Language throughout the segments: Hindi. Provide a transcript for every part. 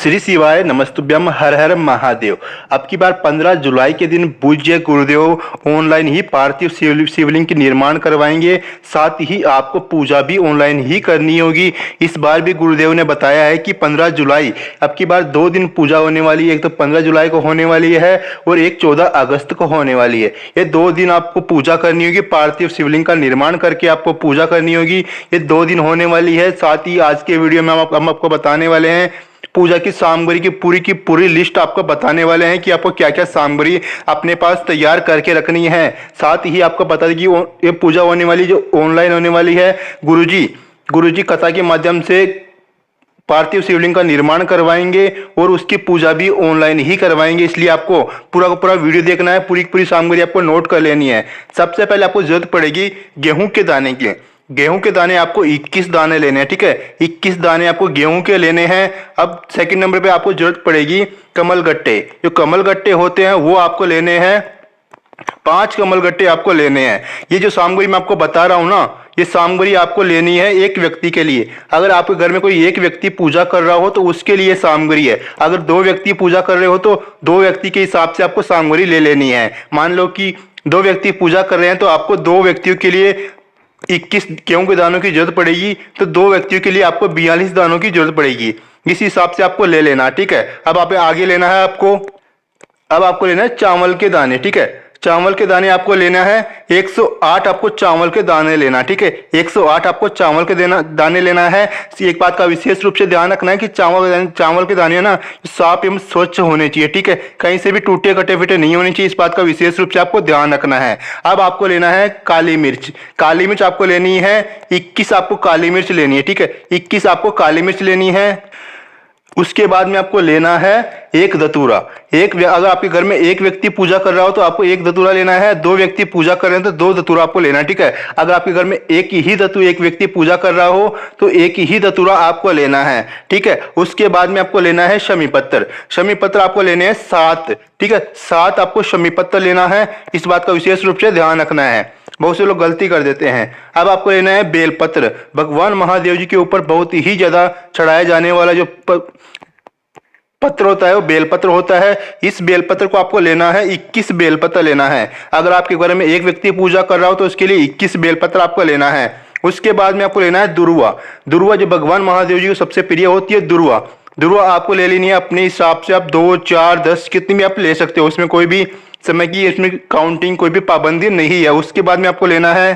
श्री शिवाय नमस्तुभ्यम हर हर महादेव। अब की बार 15 जुलाई के दिन पूज्य गुरुदेव ऑनलाइन ही पार्थिव शिवलिंग की निर्माण करवाएंगे। साथ ही आपको पूजा भी ऑनलाइन ही करनी होगी। इस बार भी गुरुदेव ने बताया है कि 15 जुलाई अब की बार 2 दिन पूजा होने वाली है। एक तो 15 जुलाई को होने वाली है और एक 14 अगस्त को होने वाली है। ये 2 दिन आपको पूजा करनी होगी। पार्थिव शिवलिंग का निर्माण करके आपको पूजा करनी होगी। ये 2 दिन होने वाली है। साथ ही आज के वीडियो में हम आपको बताने वाले हैं पूजा की सामग्री की पूरी लिस्ट आपको बताने वाले हैं कि आपको क्या क्या सामग्री अपने पास तैयार करके रखनी है। साथ ही आपको बता दें कि ये पूजा होने वाली जो ऑनलाइन होने वाली है, गुरुजी कथा के माध्यम से पार्थिव शिवलिंग का निर्माण करवाएंगे और उसकी पूजा भी ऑनलाइन ही करवाएंगे। इसलिए आपको पूरा का पूरा वीडियो देखना है, पूरी सामग्री आपको नोट कर लेनी है। सबसे पहले आपको जरूरत पड़ेगी गेहूं के दाने की। गेहूं के दाने आपको 21 दाने लेने हैं, ठीक है। 21 दाने आपको गेहूं के लेने हैं। अब सेकंड नंबर पे आपको जरूरत पड़ेगी कमल गट्टे। जो कमल गट्टे होते हैं वो आपको लेने हैं, 5 कमल गट्टे आपको लेने हैं। ये जो सामग्री मैं आपको बता रहा हूं ना, ये सामग्री आपको लेनी है एक व्यक्ति के लिए। अगर आपके घर में कोई एक व्यक्ति पूजा कर रहा हो तो उसके लिए सामग्री है। अगर 2 व्यक्ति पूजा कर रहे हो तो 2 व्यक्ति के हिसाब से आपको सामग्री ले लेनी है। मान लो कि 2 व्यक्ति पूजा कर रहे हैं तो आपको 2 व्यक्तियों के लिए 21 गेहूं के दानों की जरूरत पड़ेगी। तो 2 व्यक्तियों के लिए आपको 42 दानों की जरूरत पड़ेगी। इस हिसाब से आपको ले लेना, ठीक है। अब आप आगे लेना है अब आपको लेना है चावल के दाने, ठीक है। चावल के दाने आपको लेना है 108 आपको चावल के दाने लेना, ठीक है। 108 आपको चावल के दाने लेना है। एक बात का विशेष रूप से ध्यान रखना है कि चावल के दाने ना साफ एवं स्वच्छ होने चाहिए, ठीक है। कहीं से भी टूटे कटे फिटे नहीं होने चाहिए। इस बात का विशेष रूप से आपको ध्यान रखना है। अब आपको लेना है काली मिर्च। काली मिर्च आपको लेनी है 21 आपको काली मिर्च लेनी है, ठीक है। 21 आपको काली मिर्च लेनी है। उसके बाद में आपको लेना है एक धतूरा। अगर आपके घर में एक व्यक्ति पूजा कर रहा हो तो आपको एक धतूरा लेना है। 2 व्यक्ति पूजा कर रहे हैं तो 2 धतूरा आपको लेना है, ठीक है। अगर आपके घर में एक व्यक्ति पूजा कर रहा हो तो एक ही धतूरा आपको लेना है, ठीक है। उसके बाद में आपको लेना है शमी पत्र। शमी पत्र आपको लेने हैं 7, ठीक है। 7 आपको शमी पत्र लेना है। इस बात का विशेष रूप से ध्यान रखना है, बहुत से लोग गलती कर देते हैं। अब आपको लेना है बेलपत्र। भगवान महादेव जी के ऊपर बहुत ही ज्यादा चढ़ाया जाने वाला जो पत्र होता है वो बेलपत्र होता है। इस बेलपत्र को आपको लेना है, 21 बेलपत्र लेना है। अगर आपके घर में एक व्यक्ति पूजा कर रहा हो तो उसके लिए 21 बेलपत्र आपको लेना है। उसके बाद में आपको लेना है दुर्वा। दुर्वा जो भगवान महादेव जी को सबसे प्रिय होती है, दुर्वा आपको ले लेनी है अपने हिसाब से। आप 2, 4, 10 कितनी भी आप ले सकते हो। उसमें कोई भी समय की इसमें काउंटिंग कोई भी पाबंदी नहीं है। उसके बाद में आपको लेना है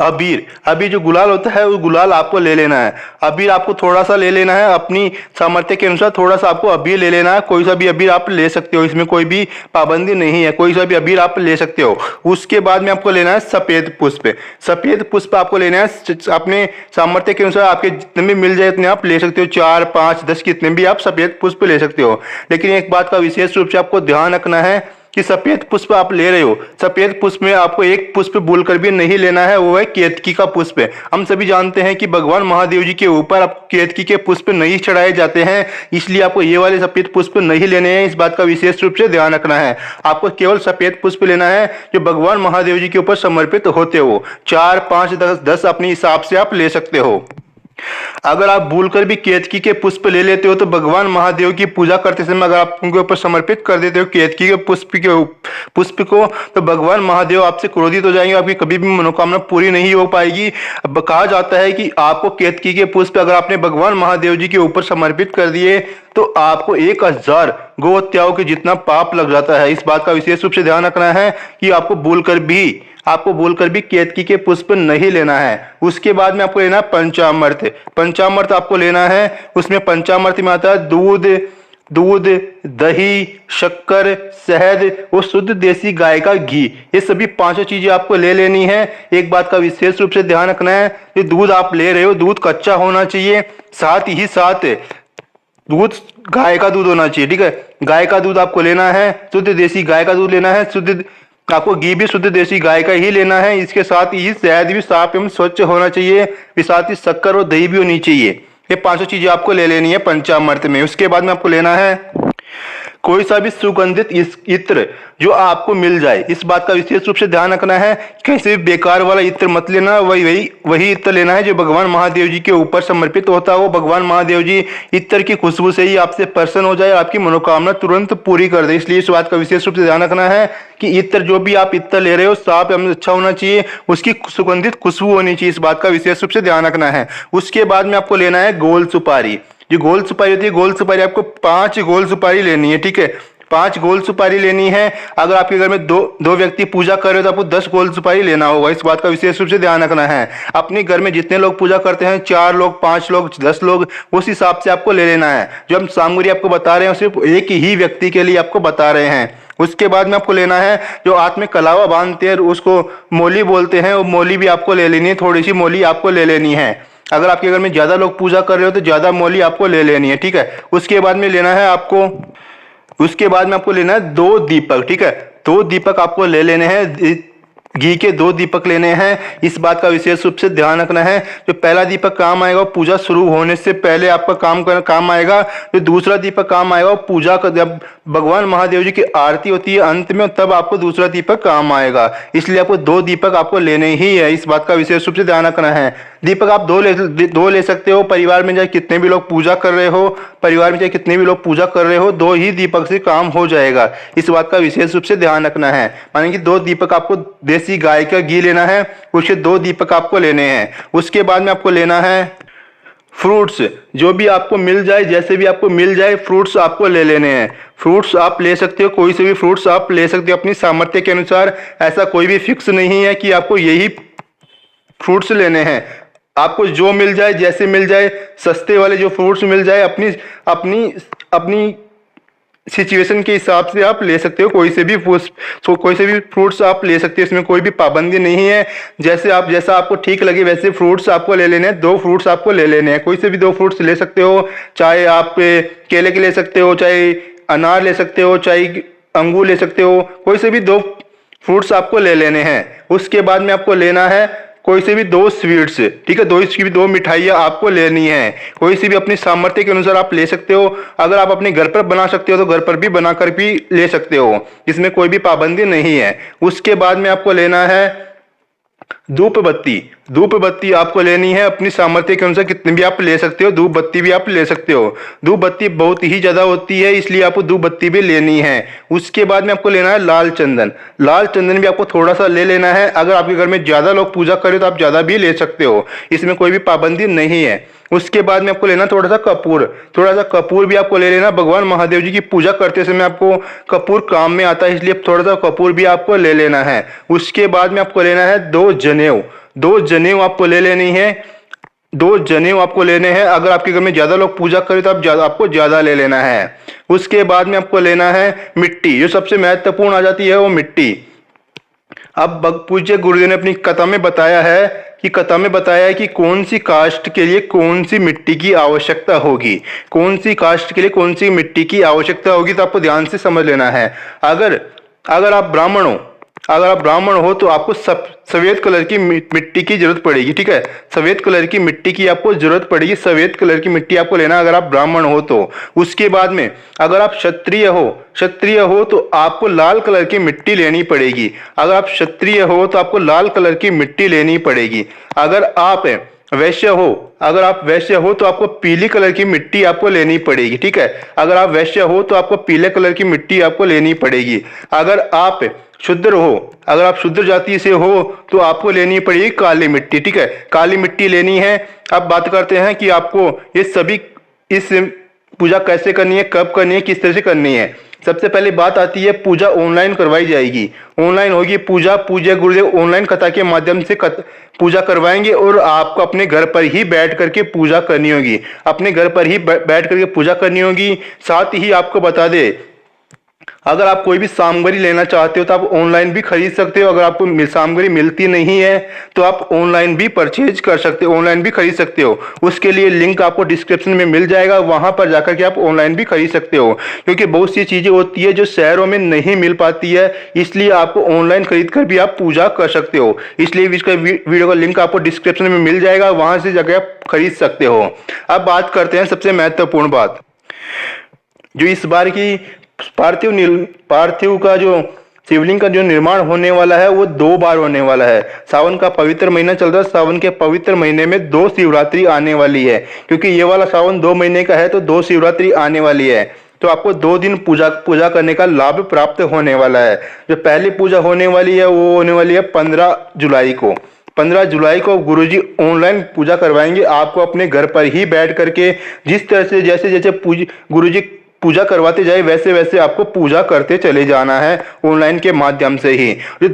अबीर। अबीर जो गुलाल होता है वो गुलाल आपको ले लेना है। अबीर आपको थोड़ा सा ले लेना है, अपनी सामर्थ्य के अनुसार थोड़ा सा आपको अबीर ले लेना है। कोई सा भी अबीर आप ले सकते हो, इसमें कोई भी पाबंदी नहीं है, कोई सा भी अबीर आप ले सकते हो। उसके बाद में आपको लेना है सफेद पुष्प। सफेद पुष्प आपको लेना है अपने सामर्थ्य के अनुसार। आपके जितने भी मिल जाए उतने आप ले सकते हो, 4, 5, 10 कितने भी आप सफेद पुष्प ले सकते हो। लेकिन एक बात का विशेष रूप से आपको ध्यान रखना है कि सफेद पुष्प आप ले रहे हो, सफेद पुष्प में आपको एक पुष्प भूलकर भी नहीं लेना है, वो है केतकी का पुष्प। हम सभी जानते हैं कि भगवान महादेव जी के ऊपर आप केतकी के पुष्प नहीं चढ़ाए जाते हैं, इसलिए आपको ये वाले सफेद पुष्प नहीं लेने हैं। इस बात का विशेष रूप से ध्यान रखना है। आपको केवल सफेद पुष्प लेना है जो भगवान महादेव जी के ऊपर समर्पित होते हो। 4, 5, 10 अपने हिसाब से आप ले सकते हो। अगर आप भूलकर भी केतकी के पुष्प ले लेते हो तो भगवान महादेव की पूजा करते समय अगर आप उनके ऊपर समर्पित कर देते हो केतकी के पुष्प को तो भगवान महादेव आपसे क्रोधित हो जाएंगे। आपकी कभी भी मनोकामना पूरी नहीं हो पाएगी। कहा जाता है कि आपको केतकी के पुष्प अगर आपने भगवान महादेव जी के ऊपर समर्पित कर दिए तो आपको 1000 गौ हत्याओं के जितना पाप लग जाता है। इस बात का विशेष रूप से ध्यान रखना है कि आपको भूलकर भी केतकी के पुष्प नहीं लेना है। उसके बाद में आपको लेना है पंचामृत। पंचामृत आपको लेना है। उसमें पंचामृत में आता है दूध, दही, शक्कर, शहद और शुद्ध देसी गाय का घी। ये सभी 5 चीजें आपको ले लेनी है। एक बात का विशेष रूप से ध्यान रखना है कि दूध आप ले रहे हो, दूध कच्चा होना चाहिए। साथ ही साथ दूध गाय का दूध होना चाहिए, ठीक है। गाय का दूध आपको लेना है, शुद्ध देसी गाय का दूध लेना है। आपको घी भी शुद्ध देसी गाय का ही लेना है। इसके साथ ही शहद भी साफ एवं स्वच्छ होना चाहिए। साथ ही शक्कर और दही भी होनी चाहिए। ये 500 चीजें आपको ले लेनी है पंचामृत में। उसके बाद में आपको लेना है कोई सा भी सुगंधित इत्र जो आपको मिल जाए, इस बात का विशेष रूप से ध्यान रखना है। कैसे भी बेकार वाला इत्र मत लेना, वही इत्र लेना है जो भगवान महादेव जी के ऊपर समर्पित होता हो। भगवान महादेव जी इत्र की खुशबू से ही आपसे प्रसन्न हो जाए, आपकी मनोकामना तुरंत पूरी कर दे। इसलिए इस बात का विशेष रूप से ध्यान रखना है कि इत्र जो भी आप इत्र ले रहे हो साफ एवं अच्छा होना चाहिए, उसकी सुगंधित खुशबू होनी चाहिए, इस बात का विशेष रूप से ध्यान रखना है। उसके बाद में आपको लेना है गोल सुपारी। जो गोल सुपारी होती है, गोल सुपारी आपको 5 गोल सुपारी लेनी है, ठीक है। 5 गोल सुपारी लेनी है। अगर आपके घर में दो व्यक्ति पूजा कर रहे हो तो आपको 10 गोल सुपारी लेना होगा, इस बात का विशेष रूप से ध्यान रखना है। अपने घर में जितने लोग पूजा करते हैं, 4 लोग, 5 लोग, 10 लोग, उस हिसाब से आपको ले लेना है। जो हम सामग्री आपको बता रहे हैं सिर्फ एक ही व्यक्ति के लिए आपको बता रहे हैं। उसके बाद में आपको लेना है जो हाथ में कलावा बांधते हैं, उसको मोली बोलते हैं, वो मोली भी आपको ले लेनी है। थोड़ी सी मोली आपको ले लेनी है। अगर आपके घर में ज्यादा लोग पूजा कर रहे हो तो ज्यादा मोली आपको ले लेनी है, ठीक है। उसके बाद में लेना है आपको 2 दीपक, ठीक है। 2 दीपक आपको ले लेने हैं, घी के 2 दीपक लेने हैं। इस बात का विशेष रूप से ध्यान रखना है। जो पहला दीपक काम आएगा वो पूजा शुरू होने से पहले आपका काम आएगा। जो दूसरा दीपक काम आएगा वो पूजा का, जब भगवान महादेव जी की आरती होती है अंत में, तब आपको दूसरा दीपक काम आएगा। इसलिए आपको 2 दीपक आपको लेने ही है, इस बात का विशेष रूप से ध्यान रखना है। दीपक आप 2 ले सकते हो। परिवार में चाहे कितने भी लोग पूजा कर रहे हो, 2 ही दीपक से काम हो जाएगा, इस बात का विशेष रूप से ध्यान रखना है। माने कि 2 दीपक आपको देसी गाय का घी लेना है, उसके 2 दीपक आपको लेने हैं। उसके बाद में आपको लेना है फ्रूट्स। जो भी आपको मिल जाए, जैसे भी आपको मिल जाए, फ्रूट्स आपको ले लेने हैं। फ्रूट्स आप ले सकते हो, कोई से भी फ्रूट्स आप ले सकते हो अपनी सामर्थ्य के अनुसार। ऐसा कोई भी फिक्स नहीं है कि आपको यही फ्रूट्स लेने हैं। आपको जो मिल जाए, जैसे मिल जाए, सस्ते वाले जो फ्रूट्स मिल जाए, अपनी सिचुएशन के हिसाब से आप ले सकते हो। कोई से भी फ्रूट्स आप ले सकते हो, इसमें कोई भी पाबंदी नहीं है। जैसा आपको ठीक लगे वैसे फ्रूट्स आपको ले लेने हैं। 2 फ्रूट्स आपको ले लेने हैं, कोई से भी 2 फ्रूट्स ले सकते हो। चाहे आप केले के ले सकते हो, चाहे अनार ले सकते हो, चाहे अंगूर ले सकते हो। कोई से भी 2 फ्रूट्स आपको ले लेने हैं। उसके बाद में आपको लेना है कोई से भी 2 स्वीट्स, ठीक है। 2 मिठाइयाँ आपको लेनी है। कोई सी भी अपनी सामर्थ्य के अनुसार आप ले सकते हो। अगर आप अपने घर पर बना सकते हो तो घर पर भी बनाकर भी ले सकते हो, इसमें कोई भी पाबंदी नहीं है। उसके बाद में आपको लेना है धूप बत्ती आपको लेनी है अपनी सामर्थ्य के अनुसार। कितनी भी आप ले सकते हो, धूप बत्ती भी आप ले सकते हो। धूप बत्ती बहुत ही ज्यादा होती है, इसलिए आपको धूप बत्ती भी लेनी है। उसके बाद में आपको लेना है लाल चंदन भी आपको थोड़ा सा ले लेना है। अगर आपके घर में ज्यादा लोग पूजा करें तो आप ज्यादा भी ले सकते हो, इसमें कोई भी पाबंदी नहीं है। उसके बाद में आपको लेना थोड़ा सा कपूर भी आपको ले लेना। भगवान महादेव जी की पूजा करते समय आपको कपूर काम में आता है, इसलिए थोड़ा सा कपूर भी आपको ले लेना है। उसके बाद में आपको लेना है 2 जनेऊ आपको ले लेनी है। 2 जनेऊ आपको लेने हैं। अगर आपके घर में ज्यादा लोग पूजा करें तो आपको ज्यादा ले लेना है। उसके बाद में आपको लेना है मिट्टी। जो सबसे महत्वपूर्ण आ जाती है वो मिट्टी। अब पूज्य गुरुदेव ने अपनी कथा में बताया है कि कौन सी कास्ट के लिए कौन सी मिट्टी की आवश्यकता होगी, तो आपको ध्यान से समझ लेना है। अगर आप ब्राह्मण हो तो आपको सफेद कलर की मिट्टी की जरूरत पड़ेगी, ठीक है। सफेद कलर की मिट्टी की आपको जरूरत पड़ेगी, सफेद कलर की मिट्टी आपको लेना अगर आप ब्राह्मण हो तो। उसके बाद में अगर आप क्षत्रिय हो तो आपको लाल कलर की मिट्टी लेनी पड़ेगी। अगर आप क्षत्रिय हो तो आपको लाल कलर की मिट्टी लेनी पड़ेगी। अगर आप वैश्य हो तो आपको पीली कलर की मिट्टी आपको लेनी पड़ेगी, ठीक है। अगर आप वैश्य हो तो आपको पीले कलर की मिट्टी आपको लेनी पड़ेगी। अगर आप शुद्र जाति से हो तो आपको लेनी पड़ेगी काली मिट्टी, ठीक है। काली मिट्टी लेनी है। अब बात करते हैं कि आपको इस पूजा कैसे करनी है, कब करनी है, किस तरह से करनी है। सबसे पहले बात आती है पूजा ऑनलाइन करवाई जाएगी, ऑनलाइन होगी पूजा। पूज्य गुरुदेव ऑनलाइन कथा के माध्यम से पूजा करवाएंगे और आपको अपने घर पर ही बैठ करके पूजा करनी होगी, साथ ही आपको बता दे, अगर आप कोई भी सामग्री लेना चाहते हो तो आप ऑनलाइन भी खरीद सकते हो। अगर आपको सामग्री मिलती नहीं है तो आप ऑनलाइन भी परचेज कर सकते हो, ऑनलाइन भी खरीद सकते हो। उसके लिए लिंक आपको डिस्क्रिप्शन में मिल जाएगा, वहां पर जाकर के आप ऑनलाइन भी खरीद सकते हो। क्योंकि बहुत सी चीजें होती है जो शहरों में नहीं मिल पाती है, इसलिए आपको ऑनलाइन खरीद कर भी आप पूजा कर सकते हो। इसलिए वीडियो का लिंक आपको डिस्क्रिप्शन में मिल जाएगा, वहां से जाकर आप खरीद सकते हो। अब बात करते हैं सबसे महत्वपूर्ण बात, जो इस बार की पार्थिव का जो शिवलिंग का जो निर्माण होने वाला है वो 2 बार होने वाला है। सावन का पवित्र महीना चल रहा है, सावन के पवित्र महीने में 2 शिवरात्रि आने वाली है। क्योंकि ये वाला सावन 2 महीने का है तो 2 शिवरात्रि आने वाली है। तो आपको 2 दिन पूजा करने का लाभ प्राप्त होने वाला है। जो पहली पूजा होने वाली है वो होने वाली है 15 जुलाई को। 15 जुलाई को गुरुजी ऑनलाइन पूजा करवाएंगे आपको अपने घर पर ही बैठ करके। जिस तरह से जैसे जैसे गुरुजी पूजा करवाते जाए वैसे वैसे आपको पूजा करते चले जाना है ऑनलाइन के माध्यम से ही। जो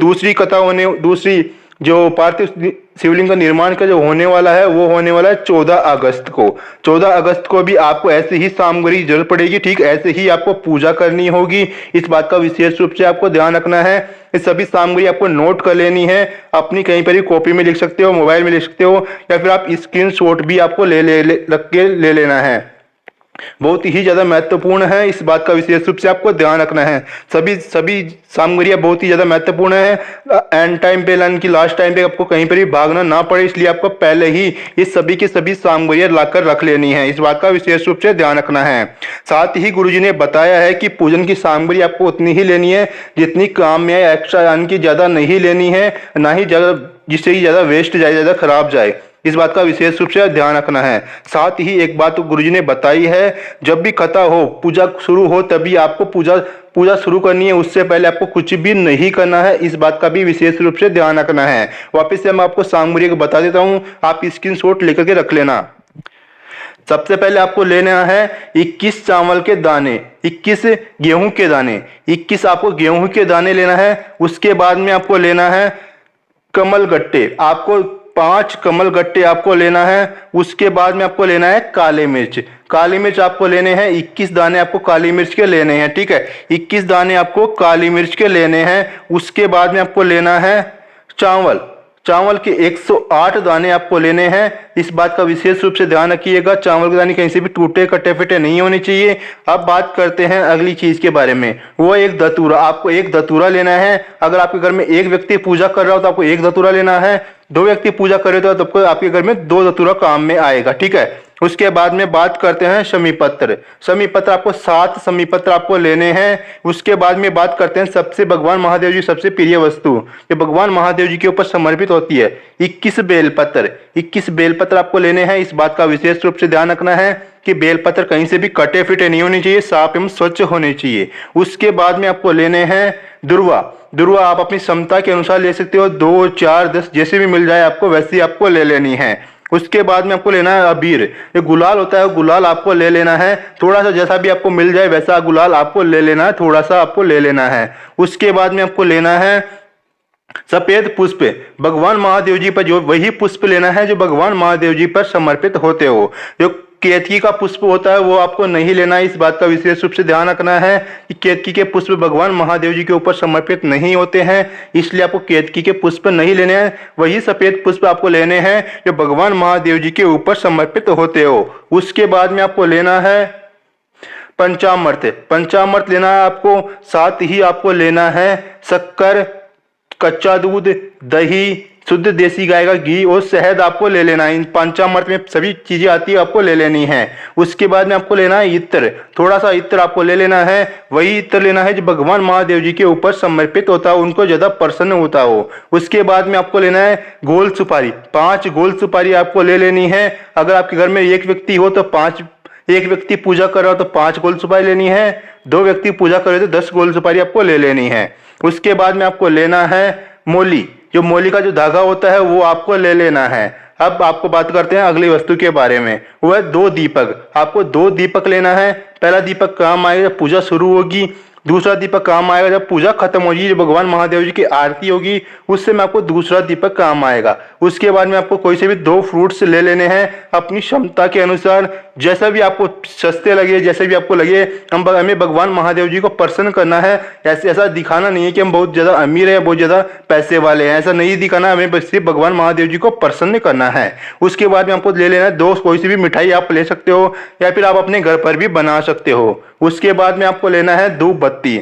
दूसरी जो पार्थिव शिवलिंग का निर्माण का जो होने वाला है वो होने वाला है 14 अगस्त को। 14 अगस्त को भी आपको ऐसे ही सामग्री की जरूरत पड़ेगी, ठीक ऐसे ही आपको पूजा करनी होगी। इस बात का विशेष रूप से आपको ध्यान रखना है। ये सभी सामग्री आपको नोट कर लेनी है, अपनी कहीं पर भी कॉपी में लिख सकते हो, मोबाइल में लिख सकते हो, या फिर आप स्क्रीनशॉट भी आपको रख के ले लेना है। बहुत ही ज्यादा महत्वपूर्ण है, इस बात का विशेष रूप से आपको ध्यान रखना है। सभी सामग्रियां बहुत ही ज्यादा महत्वपूर्ण है। एंड टाइम पे यानी कि लास्ट टाइम पे आपको कहीं पर भी भागना ना पड़े, इसलिए आपको पहले ही ये सभी के सभी सामग्रियां लाकर रख लेनी है। इस बात का विशेष रूप से ध्यान रखना है। साथ ही गुरुजी ने बताया है कि पूजन की सामग्री आपको उतनी ही लेनी है जितनी काम में है, एक्स्ट्रा यानी कि ज्यादा नहीं लेनी है, ना ही ज्यादा जिससे ही ज्यादा वेस्ट जाए, ज्यादा खराब जाए। इस बात का विशेष रूप से ध्यान रखना है। साथ ही एक बात तो गुरुजी ने बताई है, जब भी कथा हो, पूजा शुरू हो, तभी आपको पूजा शुरू करनी है। उससे पहले आपको कुछ भी नहीं करना है। इस बात का भी विशेष रूप से ध्यान रखना है। वापस से मैं आपको सामग्री को बता देता हूँ, आप स्क्रीनशॉट लेकर के रख लेना। सबसे पहले आपको लेना है 21 चावल के दाने, 21 गेहूं के दाने, 21 आपको गेहूं के दाने लेना है। उसके बाद में आपको लेना है कमल गट्टे, आपको 5 कमल गट्टे आपको लेना है। उसके बाद में आपको लेना है काली मिर्च, काली मिर्च आपको लेने हैं 21 दाने आपको काली मिर्च के लेने हैं, ठीक है। 21 दाने आपको काली मिर्च के लेने हैं। उसके बाद में आपको लेना है चावल के 108 दाने आपको लेने हैं। इस बात का विशेष रूप से ध्यान रखिएगा, चावल के दाने कहीं से भी टूटे कटे फिटे नहीं होने चाहिए। अब बात करते हैं अगली चीज के बारे में, वो एक धतूरा। आपको एक धतूरा लेना है। अगर आपके घर में एक व्यक्ति पूजा कर रहा हो तो आपको एक धतूरा लेना है। 2 व्यक्ति पूजा कर रहे हो तो आपको आपके घर में 2 धतूरा काम में आएगा, ठीक है। उसके बाद में बात करते हैं शमी पत्र। शमी पत्र आपको 7 शमी पत्र आपको लेने हैं। उसके बाद में बात करते हैं सबसे भगवान महादेव जी सबसे प्रिय वस्तु, ये भगवान महादेव जी के ऊपर समर्पित होती है, 21 बेलपत्र। 21 बेलपत्र आपको लेने हैं। इस बात का विशेष रूप से ध्यान रखना है कि बेलपत्र कहीं से भी कटे फिटे नहीं होने चाहिए, साफ एवं स्वच्छ होने चाहिए। उसके बाद में आपको लेने हैं दुर्वा आप अपनी क्षमता के अनुसार ले सकते हो, 2, 4, 10 जैसे भी मिल जाए आपको वैसी आपको ले लेनी है। उसके बाद में आपको लेना है अबीर, ये गुलाल होता है, गुलाल आपको ले लेना है। थोड़ा सा जैसा भी आपको मिल जाए वैसा गुलाल आपको ले लेना है, थोड़ा सा आपको ले लेना है। उसके बाद में आपको लेना है सफेद पुष्प, भगवान महादेव जी पर जो वही पुष्प लेना है जो भगवान महादेव जी पर समर्पित होते हो। जो केतकी का पुष्प होता है वो आपको नहीं लेना है। इस बात का विशेष रूप से ध्यान रखना है कि केतकी के पुष्प भगवान महादेव जी के ऊपर समर्पित नहीं होते हैं, इसलिए आपको केतकी के पुष्प नहीं लेने हैं। वही सफेद पुष्प आपको लेने हैं जो भगवान महादेव जी के ऊपर समर्पित होते हो। उसके बाद में आपको लेना है पंचामृत लेना है आपको। साथ ही आपको लेना है शक्कर, कच्चा दूध, दही, शुद्ध देसी गाय का घी और शहद आपको ले लेना है। इन पंचामृत में सभी चीजें आती है, आपको ले लेनी है। उसके बाद में आपको लेना है इत्र, थोड़ा सा इत्र आपको ले लेना है। वही इत्र लेना है जो भगवान महादेव जी के ऊपर समर्पित होता हो, उनको ज्यादा प्रसन्न होता हो। उसके बाद में आपको लेना है गोल सुपारी, 5 गोल सुपारी आपको ले लेनी है। अगर आपके घर में एक व्यक्ति हो तो 5, एक व्यक्ति पूजा कर रहा हो तो 5 गोल सुपारी लेनी है। 2 व्यक्ति पूजा कर रहे हो तो 10 गोल सुपारी आपको ले लेनी है। उसके बाद में आपको लेना है मोली, जो मोली का जो धागा होता है वो आपको ले लेना है। अब आपको बात करते हैं अगली वस्तु के बारे में, वो है 2 दीपक। आपको 2 दीपक लेना है। पहला दीपक काम आएगा जब पूजा शुरू होगी, दूसरा दीपक काम आएगा जब पूजा खत्म होगी, जब भगवान महादेव जी की आरती होगी उस समय आपको दूसरा दीपक काम आएगा। उसके बाद में आपको कोई से भी 2 फ्रूट्स ले लेने हैं अपनी क्षमता के अनुसार, जैसा भी आपको सस्ते लगे, जैसे भी आपको लगे। हमें भगवान महादेव जी को प्रसन्न करना है। ऐसा दिखाना नहीं है कि हम बहुत ज्यादा अमीर है, बहुत ज्यादा पैसे वाले हैं, ऐसा नहीं दिखाना। हमें बस सिर्फ भगवान महादेव जी को प्रसन्न करना है। उसके बाद में आपको ले लेना है 2 कोई सी भी मिठाई आप ले सकते हो या फिर आप अपने घर पर भी बना सकते हो। उसके बाद में आपको लेना है धूप बत्ती,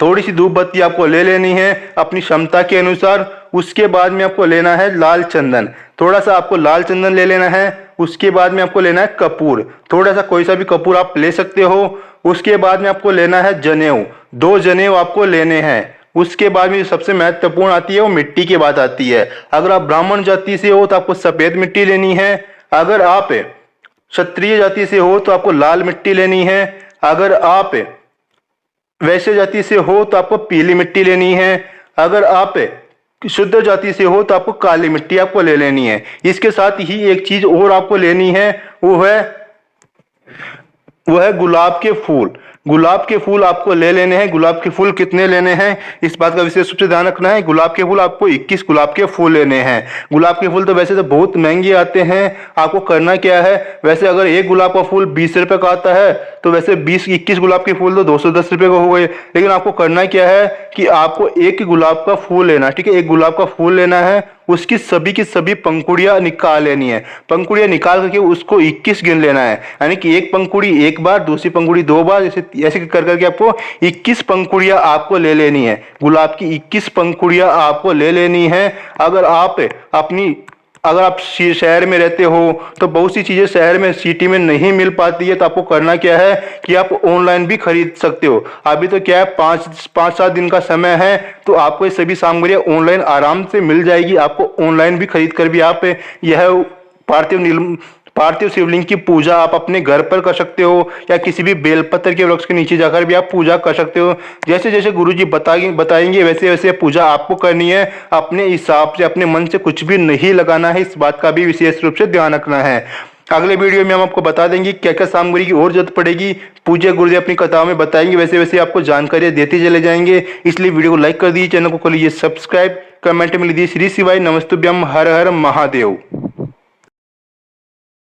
थोड़ी सी धूप बत्ती आपको ले लेनी है अपनी क्षमता के अनुसार। उसके बाद में आपको लेना है लाल चंदन, थोड़ा सा आपको लाल चंदन ले लेना है। उसके बाद में आपको लेना है कपूर, थोड़ा सा कोई सा भी कपूर आप ले सकते हो। उसके बाद में आपको लेना है जनेऊ, 2 जनेऊ आपको लेने हैं। उसके बाद में सबसे महत्वपूर्ण आती है वो मिट्टी की बात आती है। अगर आप ब्राह्मण जाति से हो तो आपको सफेद मिट्टी लेनी है। अगर आप क्षत्रिय जाति से हो तो आपको लाल मिट्टी लेनी है। अगर आप वैश्य जाति से हो तो आपको पीली मिट्टी लेनी है। अगर आप शुद्ध जाति से हो तो आपको काली मिट्टी आपको ले लेनी है। इसके साथ ही एक चीज और आपको लेनी है, वो है गुलाब के फूल। गुलाब के फूल आपको ले लेने हैं। गुलाब के फूल कितने लेने हैं इस बात का विशेष रूप से ध्यान रखना है। गुलाब के फूल आपको 21 गुलाब के फूल लेने हैं। गुलाब के फूल तो वैसे तो बहुत महंगे आते हैं। आपको करना क्या है, वैसे अगर एक गुलाब का फूल 20 रुपए का आता है तो वैसे 21 गुलाब के फूल तो 210 रुपए का हो गए। लेकिन आपको करना क्या है कि आपको एक गुलाब का फूल लेना, ठीक है, एक गुलाब का फूल लेना है। उसकी सभी की सभी पंखुड़ियां निकाल लेनी है। पंखुड़ियां निकाल करके उसको 21 गिन लेना है, यानी कि एक पंखुड़ी एक बार, दूसरी पंखुड़ी 2 बार, ऐसे कर करके आपको 21 पंखुड़ियां आपको ले लेनी है। गुलाब की 21 पंखुड़ियां आपको ले लेनी है। अगर आप शहर में रहते हो तो बहुत सी चीजें शहर में सिटी में नहीं मिल पाती है, तो आपको करना क्या है कि आप ऑनलाइन भी खरीद सकते हो। अभी तो क्या है 5-7 दिन का समय है, तो आपको ये सभी सामग्रियां ऑनलाइन आराम से मिल जाएगी। आपको ऑनलाइन भी खरीद कर भी आप यह पार्थिव शिवलिंग की पूजा आप अपने घर पर कर सकते हो, या किसी भी बेलपत्र के वृक्ष के नीचे जाकर भी आप पूजा कर सकते हो। जैसे जैसे गुरुजी बताएंगे वैसे वैसे पूजा आपको करनी है। अपने हिसाब से, अपने मन से कुछ भी नहीं लगाना है, इस बात का भी विशेष रूप से ध्यान रखना है। अगले वीडियो में हम आपको बता देंगे क्या क्या सामग्री की और जरूरत पड़ेगी। पूज्य गुरुजी अपनी कथाओं में बताएंगे, वैसे वैसे आपको जानकारी देते चले जाएंगे। इसलिए वीडियो को लाइक कर दीजिए, चैनल को कर लीजिए सब्सक्राइब, कमेंट में लीजिए श्री शिवाय नमस्तुभ्यम, हर हर महादेव।